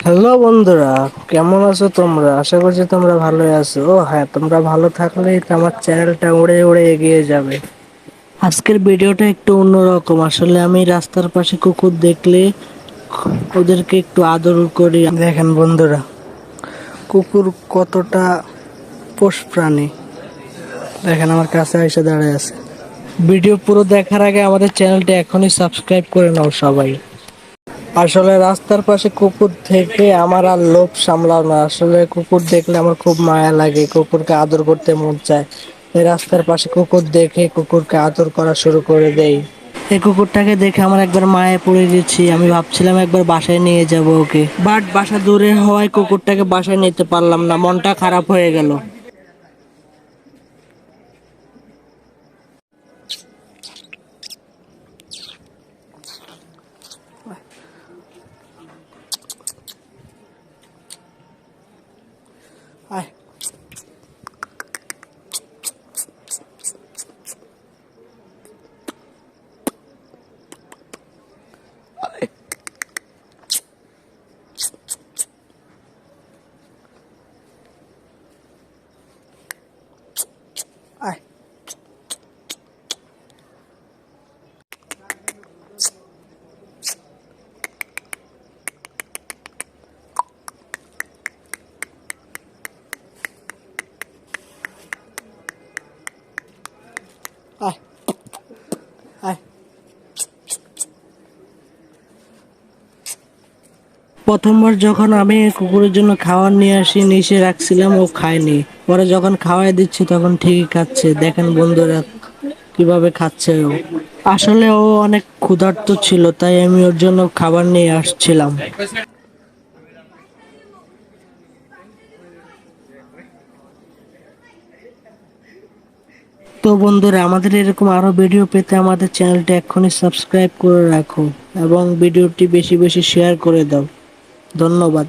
Hello বন্ধুরা, কেমন আছো তোমরা? আশা করছি তোমরা ভালোই আছো। ও হ্যাঁ, তোমরা ভালো থাকলেই তো আমার চ্যানেলটা উড়ে উড়ে এগিয়ে যাবে। আজকের ভিডিওটা একটু অন্যরকম। আসলে আমি রাস্তার পাশে কুকুর দেখলে ওদেরকে একটু আদর করি। দেখেন বন্ধুরা, কুকুর কতটা পোষ প্রাণী। দেখেন আমার কাছে এসে দাঁড়িয়ে আছে। ভিডিও পুরো দেখার আগে আমাদের চ্যানেলটা এখনই সাবস্ক্রাইব করে নাও সবাই। আসলে রাস্তার পাশে কুকুর থেকে আমার আর লোভ সামলাও না। আসলে কুকুর দেখলে আমার খুব মায়া লাগে, কুকুরকে আদর করতে মন চায়। এই রাস্তার পাশে কুকুর দেখে কুকুরকে আদর করা শুরু করে দেই। এই কুকুরটাকে দেখে আমার একবার মায়ায় পড়ে গেছি। আমি ভাবছিলাম একবার বাসায় নিয়ে যাব ওকে, বাট বাসা দূরে হওয়ায় কুকুরটাকে বাসায় নিতে পারলাম না। মনটা খারাপ হয়ে গেল। আয় আয় আয় আয়। প্রথমবার যখন আমি কুকুরের জন্য খাবার নিয়ে আসি, নিচে রাখছিলাম, ও খায়নি। পরে যখন খাওয়াই দিচ্ছি তখন ঠিকই খাচ্ছে। দেখেন বন্ধুরা কিভাবে খাচ্ছে ও। আসলে ও অনেক ক্ষুধার্ত ছিল, তাই আমি ওর জন্য খাবার নিয়ে আসছিলাম। তো বন্ধুরা, আমাদের এরকম আরো ভিডিও পেতে আমাদের চ্যানেলটা এক্ষুনি সাবস্ক্রাইব করে রাখো এবং ভিডিওটি বেশি বেশি শেয়ার করে দাও। ধন্যবাদ।